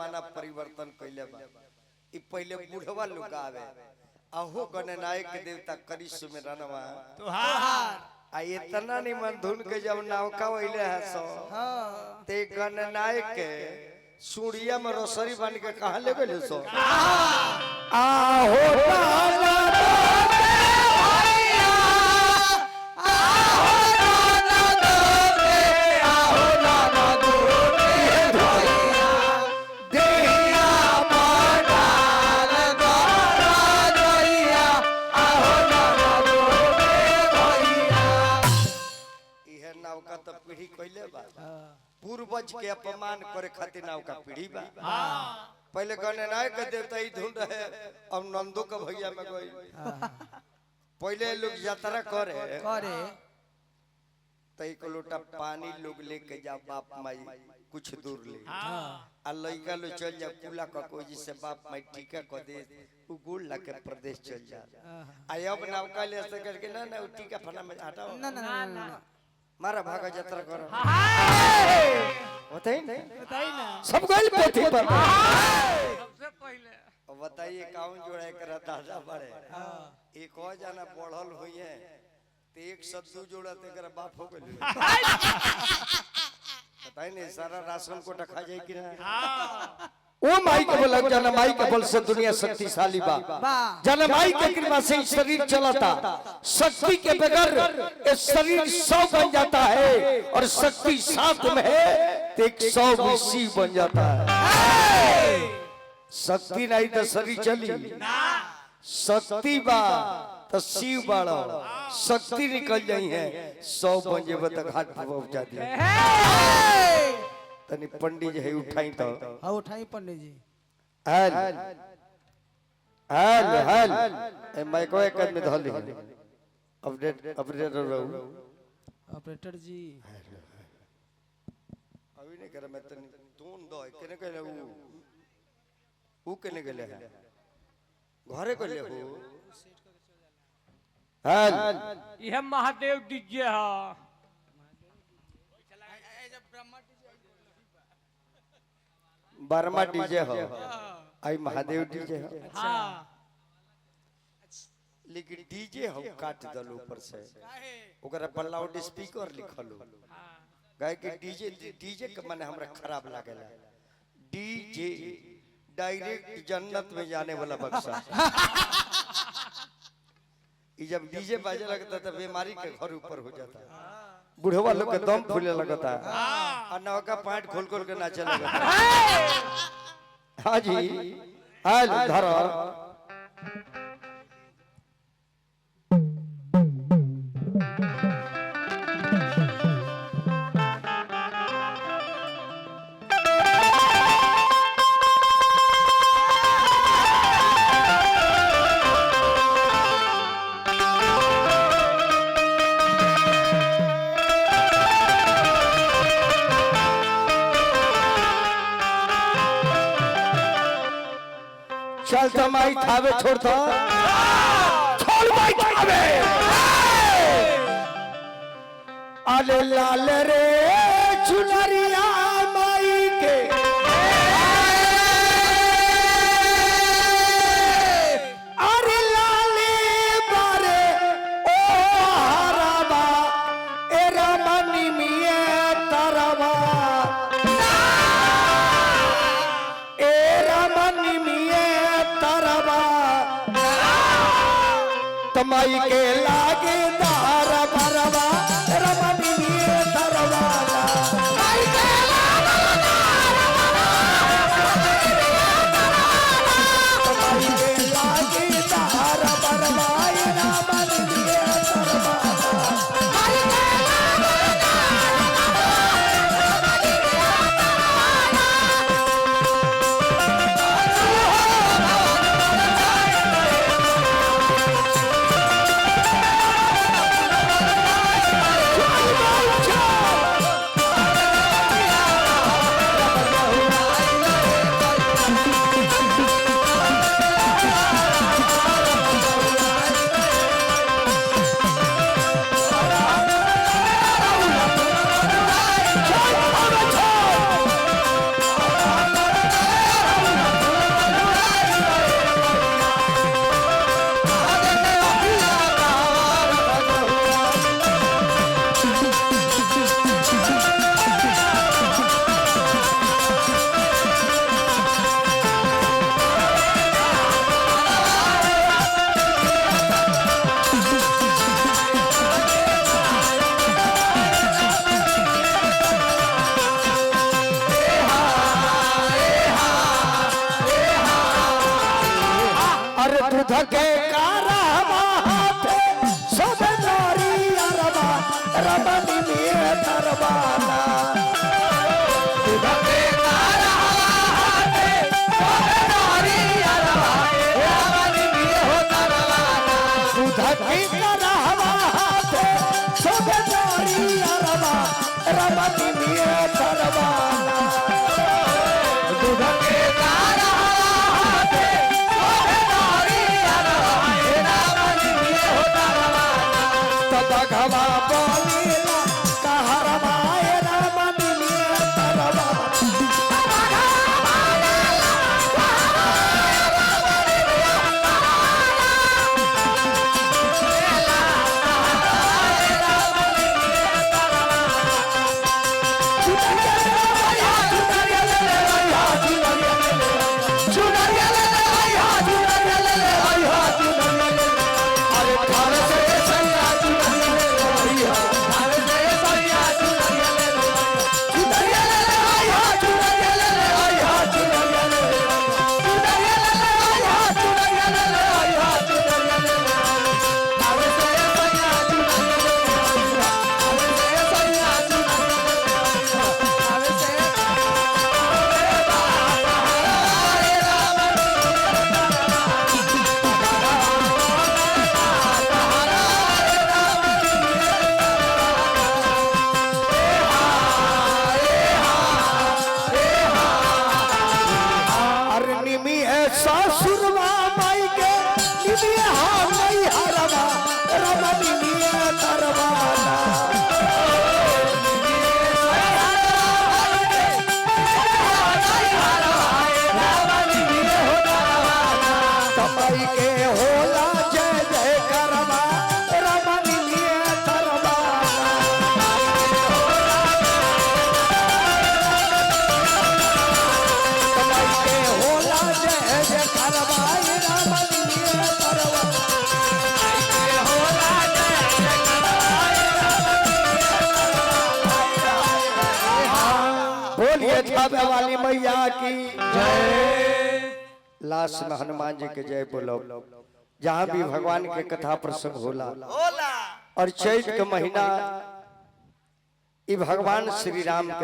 जमाना परिवर्तन कइले बा। ई पहले बूढ़वा लोग आवे अहो गणनायक देवता करी सुमिरनवा तुहार आ इतना निमन धुन के जब नौका वइले है सो ते गणनायक के सूड़िया में रोसरी बन के कहां ले गेल सो आहो ताला पीढ़ी कइले बा पूर्वज के अपमान करे खातिर नाव का पीढ़ी बा। पहले गणनायक के देवता ही धुन रहे अब नंदो का भैया में गई। पहले लोग यात्रा करे तो एक लोटा पानी लोग लेके जा बाप माई कुछ दूर ले आ लइका लो चल जा कुला का कोई जिससे बाप माई टीका को दे उ गुड़ ला के प्रदेश चल जा आय अब नाव का ले ऐसे करके ना ना टीका फना में हटाओ ना ना ना मारा भागा यात्रा करो बताइए ना सब गइल पोथी पर सबसे पहले बताइए कौन जोड़ा करा दादा बड़े एक और जाना पढ़ल हुई है तो एक सत्तू जोड़ा ते कर बाप हो गइल बताइए नहीं सारा राशन को खा जाए कि ना ओ माई के बल जाना माई के बल से दुनिया शक्तिशाली बा जाना माई के कृपा से शरीर चलता शक्ति के बगैर ये शरीर 100 बन जाता है और शक्ति साथ में है तो 120 बन जाता है। शक्ति नहीं तो शरीर चली शक्ति बा तो शिव बाड़ो शक्ति निकल जाई है 100 बन जेब तक घाट पर पहुंचा दिया। तनी पंडित जी है उठाई तो हां उठाई पंडित जी हल हल हल ए माइक एक में धल ली अपडेट अपडेट रहू ऑपरेटर जी अभी नहीं कर मैं तनी टोन दो केने कहले ऊ केने गेले है घरे कहले हो हल यह महादेव डीजे हा बर्मा डीजे हो आई महादेव डीजे हो हां लेकिन डीजे हो काट दल ऊपर से ओकरा पर लाउड स्पीकर लिखल हो गाय के डीजे डीजे के माने हमरा खराब लागेला डीजे डायरेक्ट जन्नत में जाने वाला बक्सा ई जब डीजे बाजे लगता तो बीमारी के घर ऊपर हो जाता बुढ़वा लोग के दम फूले लगता और नौका पैंट खोल खोल के नाचे लगता। हाँ जी हाल धरो चल तो माई थावे छोड़ता छोड़ माई थावे अरे लाल रे चुनरिया माई के अरे लाले बारे ओ हराबा ए रमनी मिए तरवा ए रमनी मिए तमाई के लागे दार बरवा रमनी में तरवाला तमाई के लागे दार बरवा रमनी में तरवाला अरे दूध के कारवा हाथे सब नारी अरबा रमनी में तरवाना दूध के कारवा हाथे सब नारी अरबा रमनी में हो तरवाना दूध के कारवा हाथे सब नारी अरबा रमनी में तरवाना दूध के भगवा बोलीला कहरवा रामनी में तरवा सासुरवा माई के निमी हाँ नहीं हरवा रमनी में तरवाना कमाई के होला जय जय करवा रमनी में तरवाना कमाई के होला जय जय करवाई रमनी में तरवाना बोलिए छापे वाली मैया की जय। लास्ट में हनुमान जी के जय बोलो। जहाँ भी भगवान के कथा प्रसंग होला और चैत के महीना ई भगवान श्री राम के